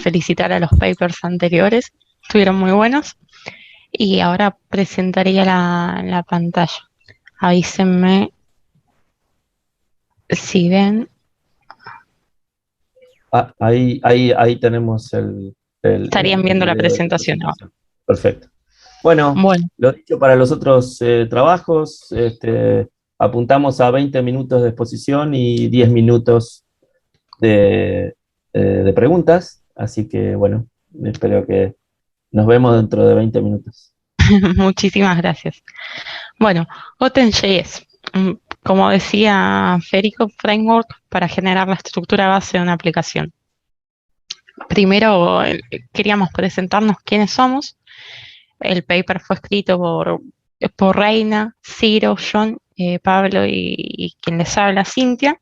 felicitar a los papers anteriores, estuvieron muy buenos. Y ahora presentaría la pantalla. Avísenme si ven. Ahí tenemos Estarían el viendo la video de tu presentación ahora. presentación. Perfecto. Bueno, Bueno, lo dicho para los otros trabajos, apuntamos a 20 minutos de exposición y 10 minutos de preguntas. Así que, bueno, espero que nos vemos dentro de 20 minutos. muchísimas gracias. Bueno, OpenJS, como decía Federico, framework para generar la estructura base de una aplicación. Primero, queríamos presentarnos quiénes somos. El paper fue escrito por Reina, Ciro, John, Pablo y quien les habla, Cintia,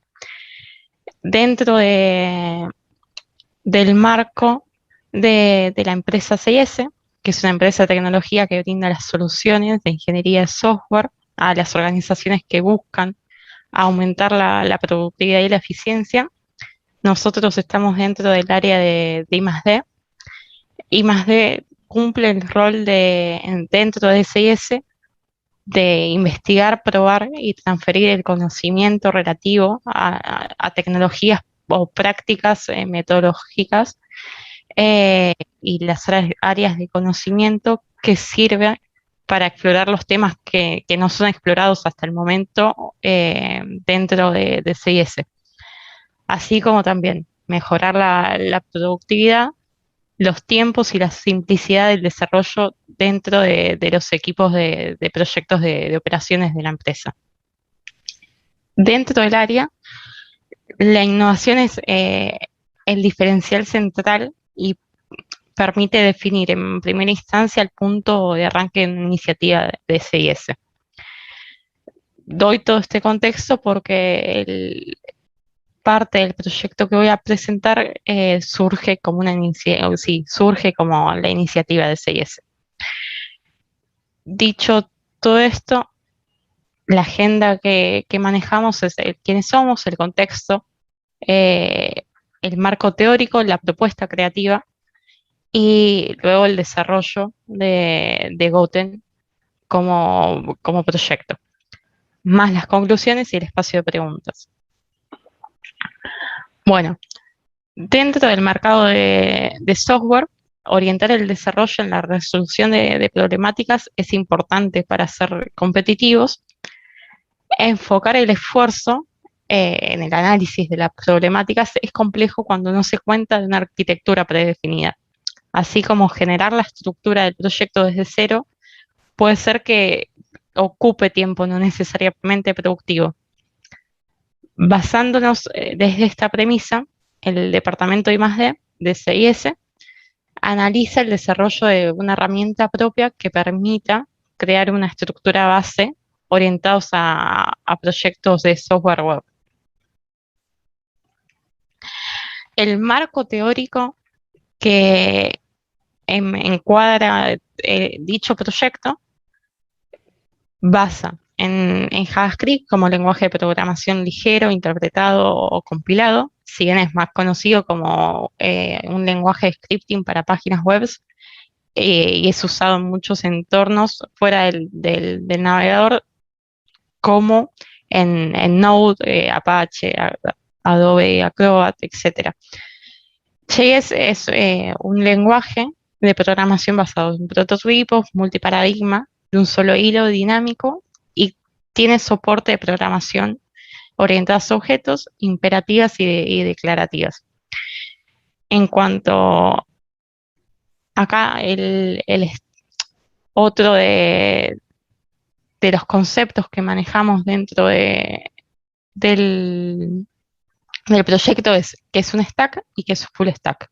dentro del marco de la empresa CS, que es una empresa de tecnología que brinda las soluciones de ingeniería de software a las organizaciones que buscan aumentar la productividad y la eficiencia. Nosotros estamos dentro del área de I+D. I+D cumple el rol dentro de CS de investigar, probar y transferir el conocimiento relativo a tecnologías o prácticas metodológicas, y las áreas de conocimiento que sirven para explorar los temas que no son explorados hasta el momento dentro de CIS, así como también mejorar la productividad, los tiempos y la simplicidad del desarrollo dentro de los equipos de proyectos de operaciones de la empresa. Dentro del área, la innovación es el diferencial central y permite definir en primera instancia el punto de arranque en una iniciativa de CIS. Doy todo este contexto porque parte del proyecto que voy a presentar surge como surge como la iniciativa de CIS. Dicho todo esto, la agenda que manejamos es quiénes somos, el contexto, eh, el marco teórico, la propuesta creativa y luego el desarrollo de Goten como proyecto, más las conclusiones y el espacio de preguntas. Bueno, dentro del mercado de software, orientar el desarrollo en la resolución de problemáticas es importante para ser competitivos. Enfocar el esfuerzo en el análisis de las problemáticas es complejo cuando no se cuenta de una arquitectura predefinida. Así como generar la estructura del proyecto desde cero puede ser que ocupe tiempo no necesariamente productivo. Basándonos desde esta premisa, el departamento I+D de CIS analiza el desarrollo de una herramienta propia que permita crear una estructura base orientados a proyectos de software web. El marco teórico que encuadra dicho proyecto basa en JavaScript como lenguaje de programación ligero, interpretado o compilado, si bien es más conocido como un lenguaje de scripting para páginas web, y es usado en muchos entornos fuera del navegador, como en Node, Apache, Adobe Acrobat, etc. JS es un lenguaje de programación basado en prototipos, multiparadigma, de un solo hilo dinámico, y tiene soporte de programación orientadas a objetos, imperativas y declarativas. En cuanto acá, otro de los conceptos que manejamos dentro del, del proyecto es que es un stack y que es full stack.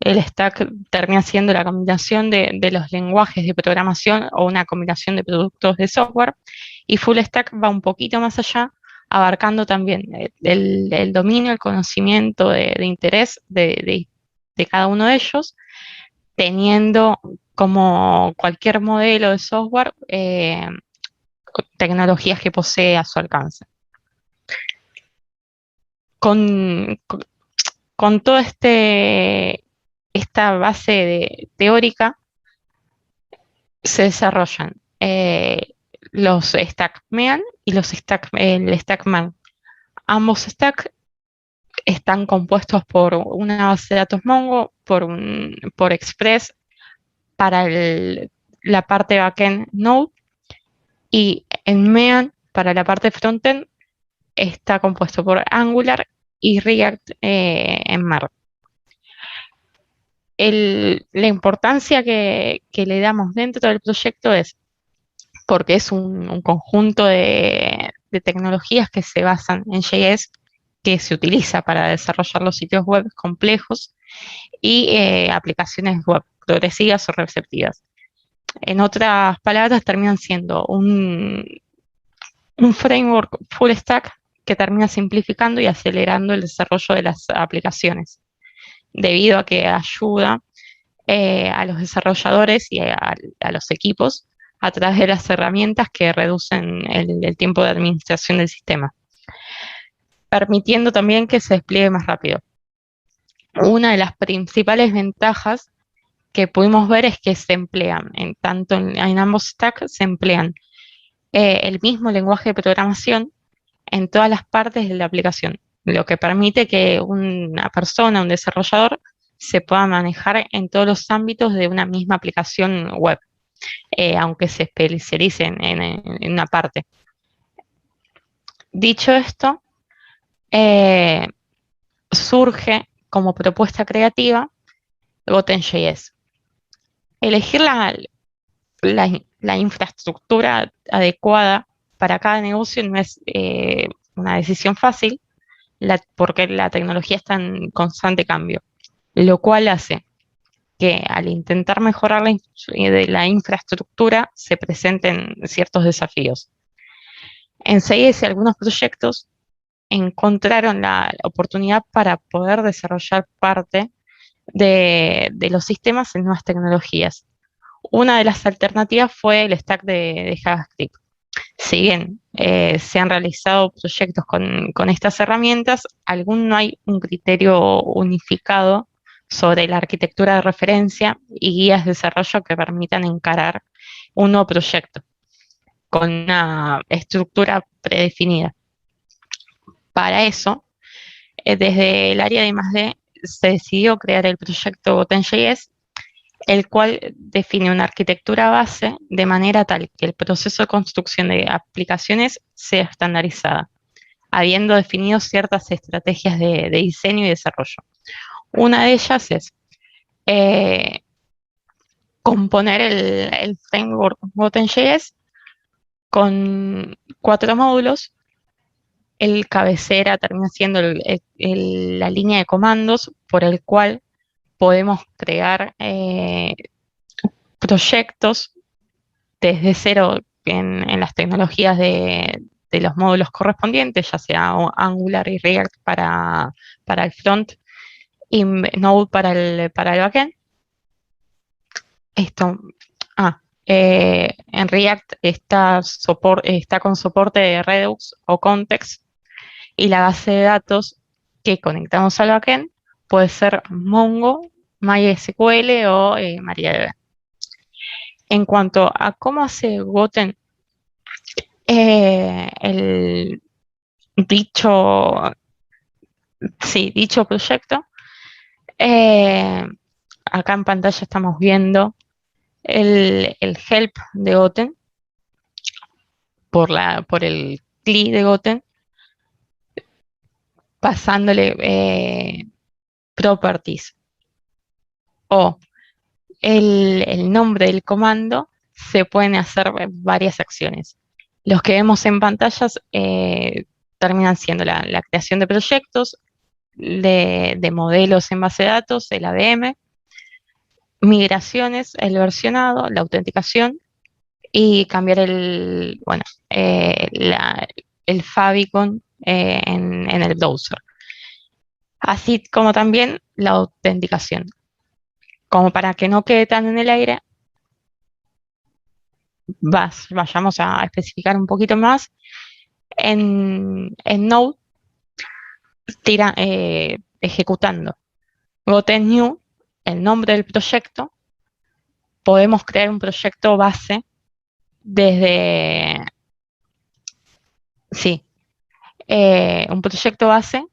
El stack termina siendo la combinación de los lenguajes de programación o una combinación de productos de software, y full stack va un poquito más allá, abarcando también el dominio, el conocimiento de interés de cada uno de ellos, teniendo como cualquier modelo de software tecnologías que posee a su alcance. Con, con todo este esta base teórica se desarrollan los StackMean y el StackMan. Ambos stacks están compuestos por una base de datos Mongo, por Express para la parte backend Node, y en MEAN para la parte frontend está compuesto por Angular y React en Mar. La importancia que le damos dentro del proyecto es porque es un conjunto de tecnologías que se basan en JS, que se utiliza para desarrollar los sitios web complejos y aplicaciones web progresivas o receptivas. En otras palabras, terminan siendo un framework full stack que termina simplificando y acelerando el desarrollo de las aplicaciones, debido a que ayuda a los desarrolladores y a los equipos a través de las herramientas que reducen el tiempo de administración del sistema, permitiendo también que se despliegue más rápido. Una de las principales ventajas que pudimos ver es que se emplean, tanto en ambos stacks, se emplean el mismo lenguaje de programación en todas las partes de la aplicación, lo que permite que una persona, un desarrollador, se pueda manejar en todos los ámbitos de una misma aplicación web, aunque se especialice en una parte. Dicho esto, surge como propuesta creativa Goten.js. Elegir la infraestructura adecuada para cada negocio no es una decisión fácil, porque la tecnología está en constante cambio, lo cual hace que al intentar mejorar la infraestructura se presenten ciertos desafíos. En CS algunos proyectos encontraron la oportunidad para poder desarrollar parte de los sistemas en nuevas tecnologías. Una de las alternativas fue el stack de JavaScript. Si bien se han realizado proyectos con estas herramientas, aún no hay un criterio unificado sobre la arquitectura de referencia y guías de desarrollo que permitan encarar un nuevo proyecto con una estructura predefinida. Para eso, desde el área de I+D se decidió crear el proyecto Goten.js, el cual define una arquitectura base de manera tal que el proceso de construcción de aplicaciones sea estandarizada, habiendo definido ciertas estrategias de diseño y desarrollo. Una de ellas es componer el framework Goten.js con 4 módulos. El cabecera termina siendo la línea de comandos por el cual podemos crear proyectos desde cero en las tecnologías de los módulos correspondientes, ya sea Angular y React para el front y Node para el backend. En React está con soporte de Redux o Context, y la base de datos que conectamos al backend puede ser Mongo, MySQL o MariaDB. En cuanto a cómo hace Goten el dicho proyecto, acá en pantalla estamos viendo el help de Goten por el CLI de Goten, pasándole properties o el nombre del comando. Se pueden hacer varias acciones. Los que vemos en pantallas terminan siendo la creación de proyectos, de modelos en base de datos, el ADM, migraciones, el versionado, la autenticación y cambiar el favicon en el browser. Así como también la autenticación. Como para que no quede tan en el aire, vayamos a especificar un poquito más. En Node, ejecutando Goten New, el nombre del proyecto, podemos crear un proyecto base desde, sí, un proyecto base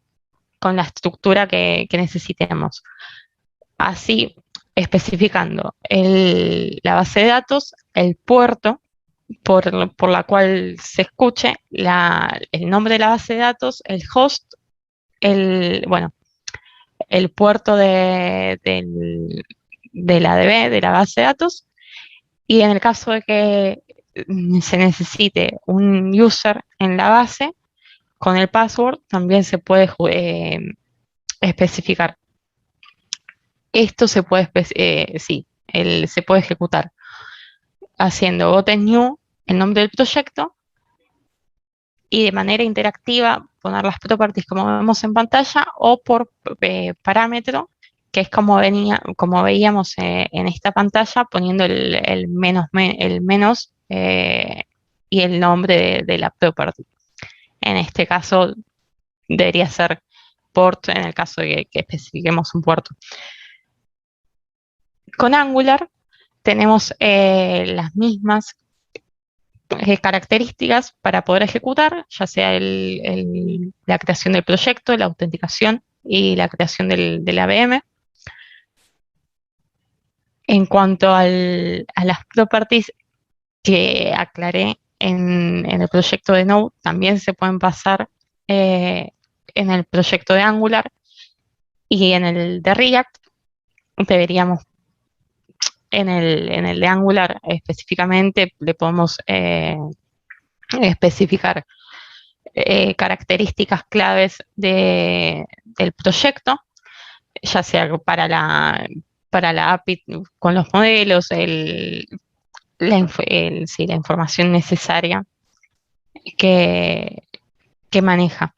con la estructura que necesitemos. Así, especificando la base de datos, el puerto por la cual se escuche, el nombre de la base de datos, el host, bueno, el puerto de la DB, de la base de datos, y en el caso de que se necesite un user en la base, con el password también se puede especificar. Esto se puede, sí, se puede ejecutar haciendo goten new, el nombre del proyecto, y de manera interactiva poner las properties como vemos en pantalla o por parámetro, que es como veíamos en esta pantalla, poniendo el menos y el nombre de la property. En este caso debería ser port, en el caso de que especifiquemos un puerto. Con Angular tenemos las mismas características para poder ejecutar, ya sea la creación del proyecto, la autenticación y la creación del AVM. En cuanto a las properties que aclaré en el proyecto de Node, también se pueden pasar en el proyecto de Angular, y en el de React deberíamos, en el de Angular específicamente, le podemos especificar características claves del proyecto, ya sea para la API con los modelos, sí, la información necesaria que, que maneja.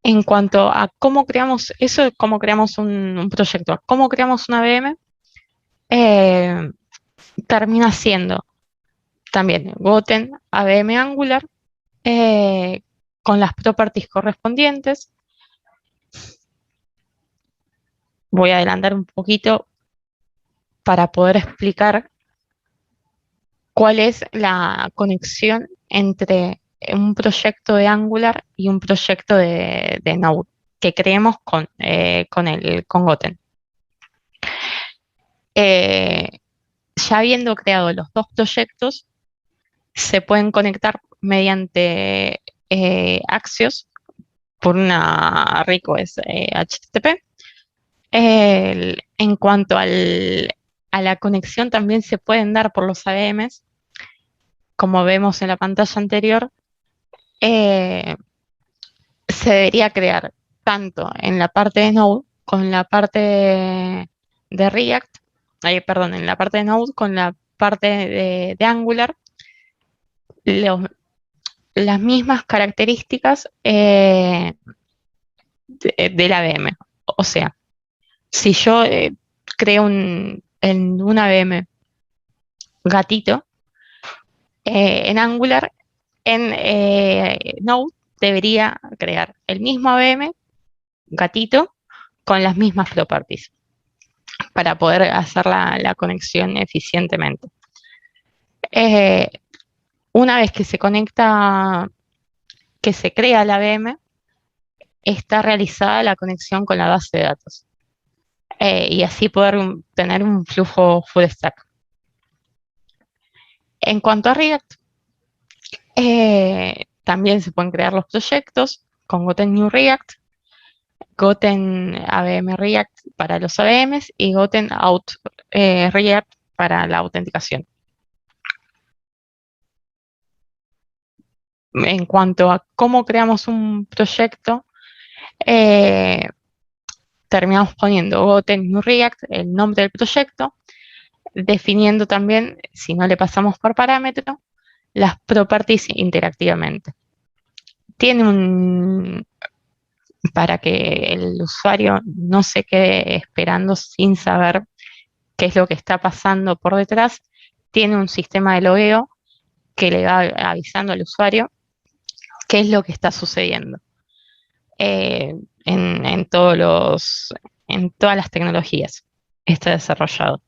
En cuanto a cómo creamos eso, cómo creamos un proyecto, cómo creamos una VM, termina siendo también goten AVM Angular, con las properties correspondientes. Voy a adelantar un poquito para poder explicar cuál es la conexión entre un proyecto de Angular y un proyecto de Node que creemos con Goten. Ya habiendo creado los dos proyectos, se pueden conectar mediante Axios por una request HTTP. En cuanto a la conexión, también se pueden dar por los AVMs, como vemos en la pantalla anterior. Se debería crear tanto en la parte de Node con la parte de React, perdón, en la parte de Node con la parte de Angular, las mismas características del AVM. O sea, si yo creo en un AVM gatito en Angular, en Node debería crear el mismo AVM gatito con las mismas properties para poder hacer la conexión eficientemente. Una vez que se conecta, que se crea la VM, está realizada la conexión con la base de datos, y así poder tener un flujo full stack. En cuanto a React, también se pueden crear los proyectos con Goten New React, Goten AVM React para los AVMs y Goten Out React para la autenticación. En cuanto a cómo creamos un proyecto, terminamos poniendo Goten New React, el nombre del proyecto, definiendo también, si no le pasamos por parámetro, las properties interactivamente. Tiene para que el usuario no se quede esperando sin saber qué es lo que está pasando por detrás, tiene un sistema de logueo que le va avisando al usuario qué es lo que está sucediendo en todos en todas las tecnologías. Está desarrollado.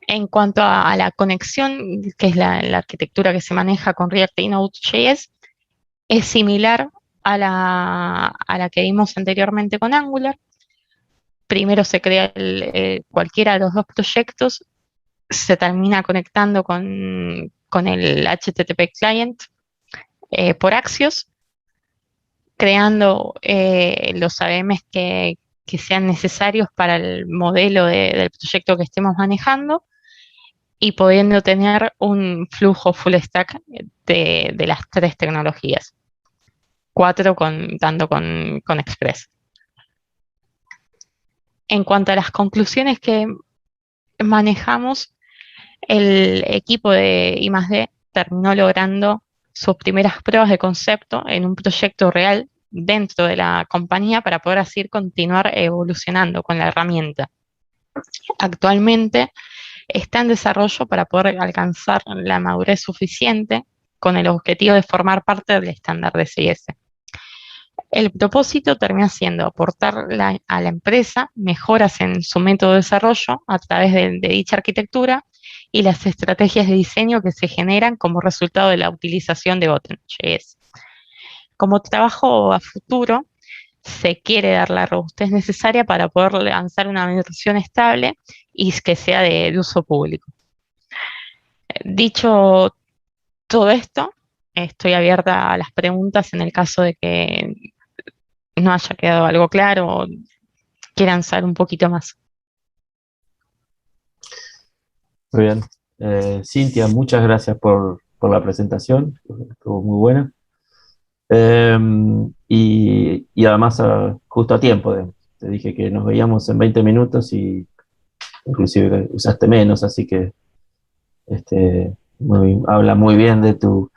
En cuanto a la conexión, que es la arquitectura que se maneja con React y Node.js, es similar a la que vimos anteriormente con Angular. Primero se crea cualquiera de los dos proyectos, se termina conectando con el HTTP client por Axios, creando los AVMs que sean necesarios para el modelo del proyecto que estemos manejando y pudiendo tener un flujo full stack de las tres tecnologías. 4 contando con Express. En cuanto a las conclusiones que manejamos, el equipo de I+D terminó logrando sus primeras pruebas de concepto en un proyecto real dentro de la compañía para poder así continuar evolucionando con la herramienta. Actualmente está en desarrollo para poder alcanzar la madurez suficiente con el objetivo de formar parte del estándar de CIS. El propósito termina siendo aportar a la empresa mejoras en su método de desarrollo a través de dicha arquitectura y las estrategias de diseño que se generan como resultado de la utilización de Goten.js. Como trabajo a futuro, se quiere dar la robustez necesaria para poder lanzar una versión estable y que sea de uso público. Dicho todo esto, estoy abierta a las preguntas en el caso de que no haya quedado algo claro o quieran saber un poquito más. Muy bien. Cintia, muchas gracias por la presentación, estuvo muy buena. Y además justo a tiempo, te dije que nos veíamos en 20 minutos y inclusive usaste menos, así que habla muy bien de tu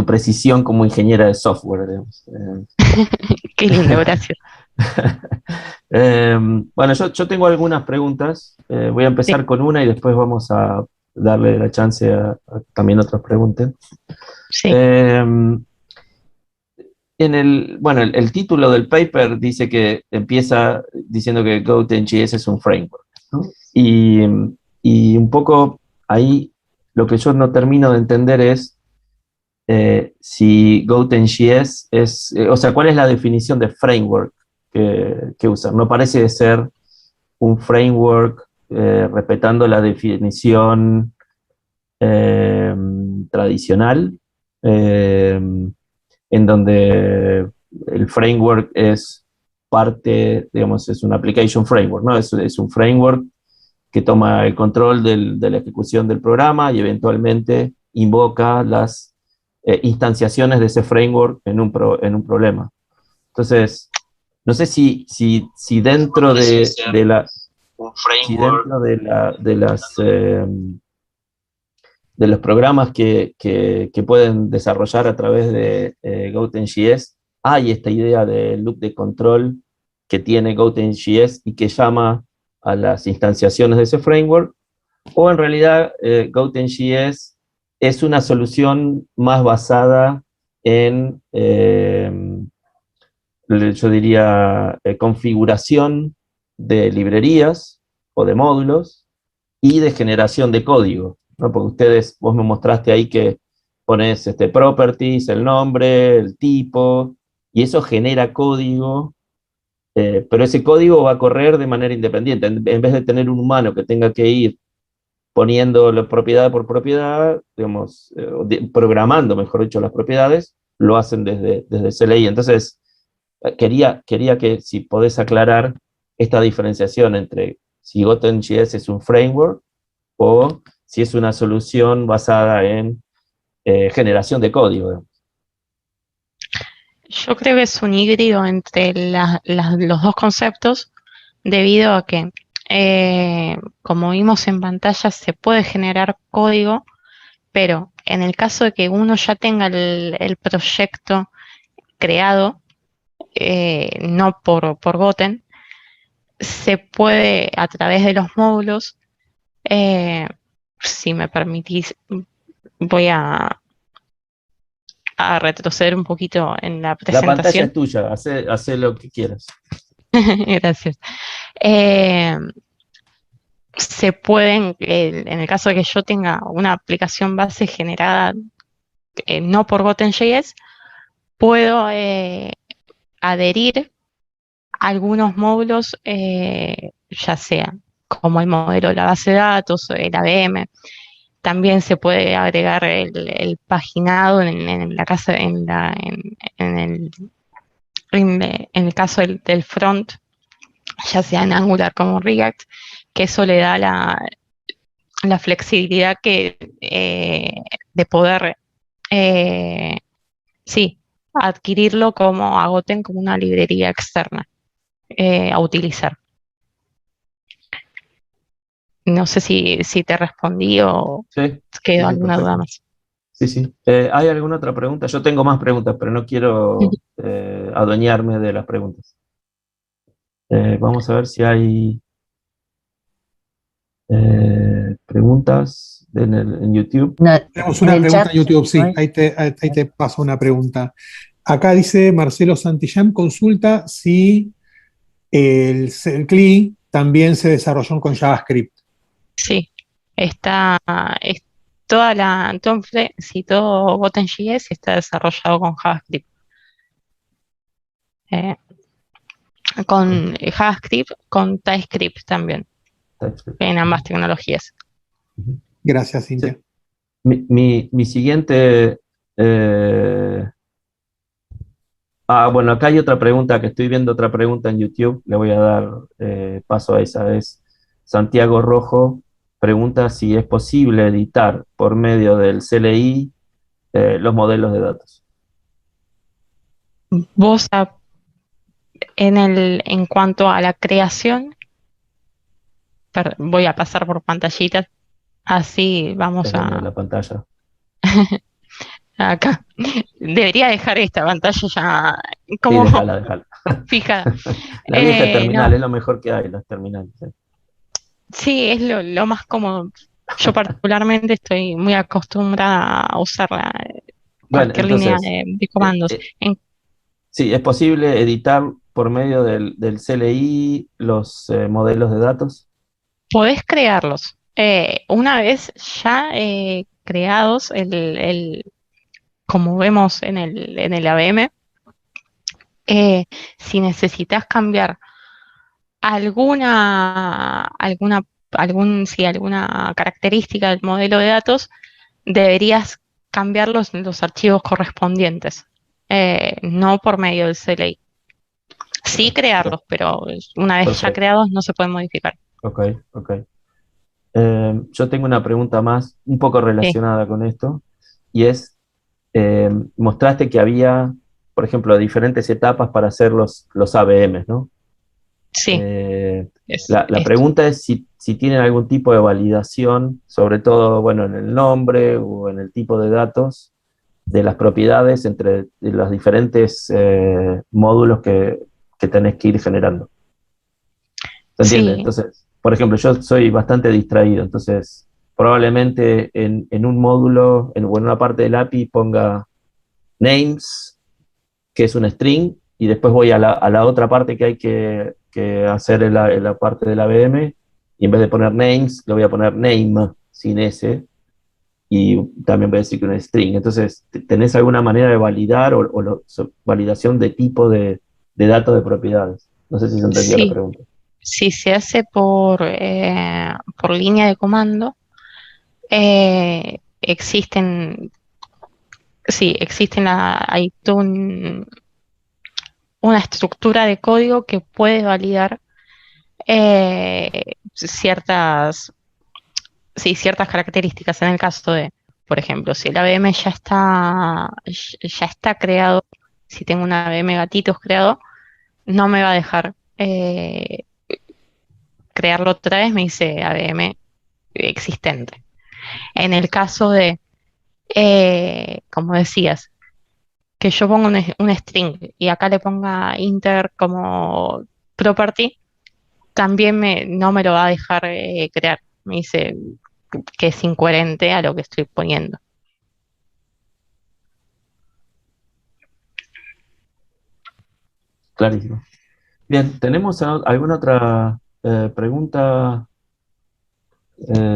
precisión como ingeniera de software, digamos. Qué lindo, gracias. Bueno, yo tengo algunas preguntas. Voy a empezar con una y después vamos a darle la chance a también otros pregunten. Sí. Bueno, el título del paper dice que empieza diciendo que Goten.js es un framework, ¿no? Y un poco ahí lo que yo no termino de entender es si Goten.js es, o sea, ¿cuál es la definición de framework que usan? No parece ser un framework respetando la definición tradicional, en donde el framework es parte, digamos, es un application framework, ¿no? Es un framework que toma el control de la ejecución del programa y eventualmente invoca las instanciaciones de ese framework en un problema. Entonces, no sé si dentro de los programas que pueden desarrollar a través de Goten.js, hay esta idea de loop de control que tiene Goten.js y que llama a las instanciaciones de ese framework, o en realidad Goten.js es una solución más basada en, yo diría, configuración de librerías o de módulos y de generación de código, ¿no? Porque vos me mostraste ahí que pones properties, el nombre, el tipo, y eso genera código, pero ese código va a correr de manera independiente. En vez de tener un humano que tenga que ir poniendo la propiedad por propiedad, digamos, programando, mejor dicho, las propiedades, lo hacen desde CLI. Entonces, quería que si podés aclarar esta diferenciación entre si Goten.js es un framework o si es una solución basada en generación de código. Yo creo que es un híbrido entre los dos conceptos, debido a que, como vimos en pantalla, se puede generar código, pero en el caso de que uno ya tenga el proyecto creado, no por Goten, se puede a través de los módulos, si me permitís, voy a retroceder un poquito en la La pantalla es presentación. tuya, hace lo que quieras. Gracias. Eh, Se pueden, en el caso de que yo tenga una aplicación base generada no por GotenJS, puedo adherir algunos módulos, ya sea como el modelo de la base de datos, el ABM. También se puede agregar el paginado en la casa, en el caso del front, ya sea en Angular como React, que eso le da la flexibilidad de poder, eh, sí, adquirirlo como Agoten como una librería externa a utilizar. No sé si te respondí o Sí, sí, quedó sí, alguna duda perfecto. más. Sí, sí. ¿Hay alguna otra pregunta? Yo tengo más preguntas, pero no quiero adueñarme de las preguntas. Vamos a ver si hay preguntas en YouTube. No, Tenemos en una el pregunta chat, en YouTube, ¿no sí, hay? ahí te paso una pregunta. Acá dice Marcelo Santillán, consulta si el CLI también se desarrolló con JavaScript. Sí, está, es todo GotenJS está desarrollado con JavaScript. Eh, con JavaScript, con TypeScript también, TypeScript. en ambas tecnologías. Ujú. Gracias, Sí. Cintia. Mi siguiente... eh, bueno, acá hay otra pregunta, que estoy viendo otra pregunta en YouTube. Le voy a dar paso a esa. Es Santiago Rojo pregunta si es posible editar por medio del CLI los modelos de datos. Vos, en cuanto a la creación, voy a pasar por pantallitas, así vamos Déjeme la pantalla. acá. Debería dejar esta pantalla ya Sí, como déjala, déjala. fija. La vieja terminal No, es lo mejor que hay, las terminales. Sí. sí, es lo más cómodo. Yo particularmente estoy muy acostumbrada a usar Bueno, cualquier línea entonces, de eh, comandos. eh, sí, es posible editar por medio del CLI los modelos de datos. Podés crearlos. Una vez ya creados, como vemos en el ABM, eh, si necesitas cambiar alguna característica del modelo de datos, deberías cambiar los archivos correspondientes, no por medio del CLI. Sí Ok, crearlos, pero una vez ya perfecto. creados no se pueden modificar. Ok, ok. Yo tengo una pregunta más, un poco Sí, relacionada con esto, y es, mostraste que había, por ejemplo, diferentes etapas para hacer los ABMs, ¿no? sí, Eh, es, la es- pregunta es si tienen algún tipo de validación, sobre todo, bueno, en el nombre o en el tipo de datos de las propiedades entre los diferentes módulos que tenés que ir generando. ¿Se entiende? sí, Entonces, por ejemplo, yo soy bastante distraído, entonces probablemente en un módulo o en una parte del API ponga names, que es un string, y después voy a la otra parte que hay que hacer en la parte del ABM, y en vez de poner names, lo voy a poner name sin S, y también voy a decir que un string. Entonces, ¿tenés alguna manera de validar validación de tipo de datos de propiedades? No sé si se entendió la sí, pregunta. sí se hace por línea de comando. Existen, sí, hay toda una estructura de código que puede validar ciertas, sí, ciertas características. En el caso de, por ejemplo, si el ABM ya está creado, si tengo un ABM gatitos creado, no me va a dejar crearlo otra vez, me dice ABM existente. En el caso de, como decías, que yo ponga un string y acá le ponga inter como property, también no me lo va a dejar crear. Me dice que es incoherente a lo que estoy poniendo. Clarísimo. Bien, ¿tenemos alguna otra pregunta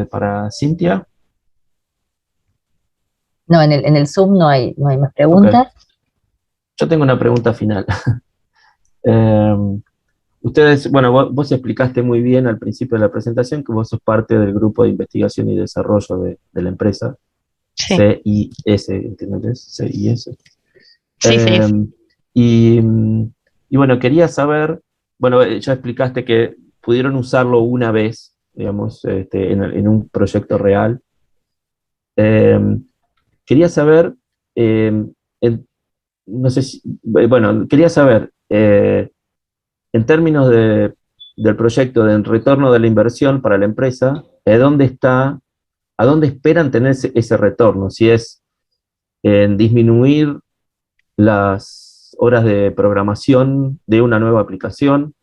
para Cintia? No, en el Zoom no hay más Ok, preguntas. yo tengo una pregunta final. Ustedes, bueno, vos explicaste muy bien al principio de la presentación que vos sos parte del grupo de investigación y desarrollo de la empresa Sí, CIS, ¿entiendes? CIS. sí, sí, Eh, y bueno, quería saber, bueno, ya explicaste que pudieron usarlo una vez, digamos, en un proyecto real. Eh, Quería saber, eh, en- no sé si, bueno, quería saber, en términos del proyecto de retorno de la inversión para la empresa, ¿dónde está, a dónde esperan tener ese retorno? Si es en disminuir las horas de programación de una nueva aplicación,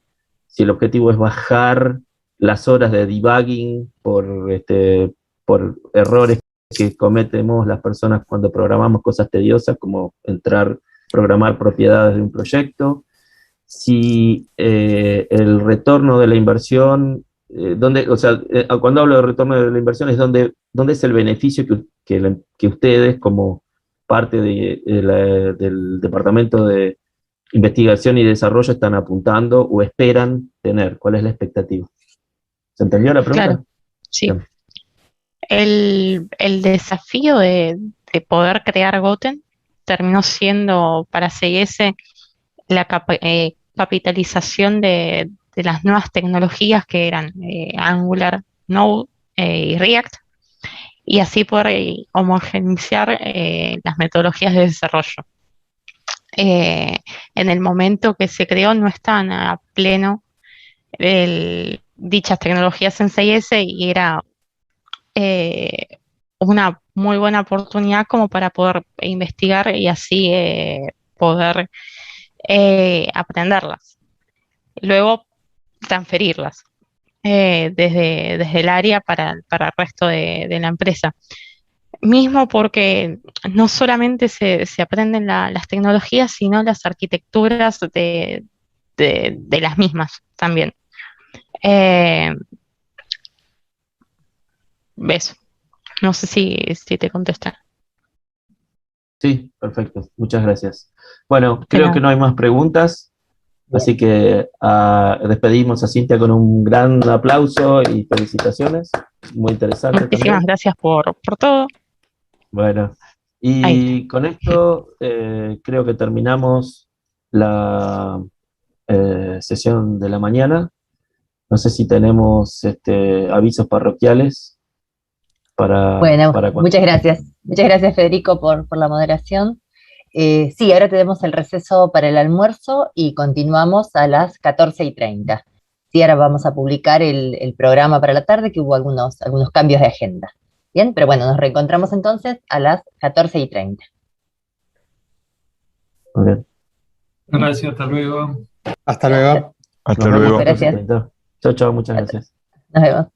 si el objetivo es bajar las horas de debugging por errores que cometemos las personas cuando programamos cosas tediosas, como programar propiedades de un proyecto, si el retorno de la inversión, o sea, cuando hablo de retorno de la inversión es dónde es el beneficio que ustedes como parte del Departamento de Investigación y Desarrollo están apuntando o esperan tener. ¿Cuál es la expectativa? ¿Se entendió la claro, pregunta? sí. Bien. El desafío de poder crear Goten terminó siendo para CIS la capitalización de las nuevas tecnologías que eran Angular, Node y React, y así poder homogeneizar las metodologías de desarrollo. En el momento que se creó no estaban a pleno dichas tecnologías en CIS y era eh, una muy buena oportunidad como para poder investigar y así poder aprenderlas. Luego transferirlas desde el área para el resto de la empresa. Mismo porque no solamente se aprenden las tecnologías, sino las arquitecturas de las mismas también. Eh, Eso, no sé si te contestan. Sí, perfecto. Muchas gracias. Bueno, De creo que nada. no hay más preguntas, Bien. así que despedimos a Cintia con un gran aplauso y felicitaciones. Muy interesante Muchísimas también. gracias por todo. Bueno, Ahí está. y con esto creo que terminamos la sesión de la mañana. No sé si tenemos avisos parroquiales Bueno, para cuando. muchas gracias. Muchas gracias, Federico, por la moderación. Sí, ahora tenemos el receso para el almuerzo y continuamos a las 14:30. Sí, ahora vamos a publicar el programa para la tarde, que hubo algunos cambios de agenda. Bien, pero bueno, nos reencontramos entonces a las 14:30. Muy bien. Gracias, hasta luego. Hasta Gracias. luego. Nos Hasta vemos luego. Gracias. 14:30. Chao, chao, muchas gracias. Nos vemos.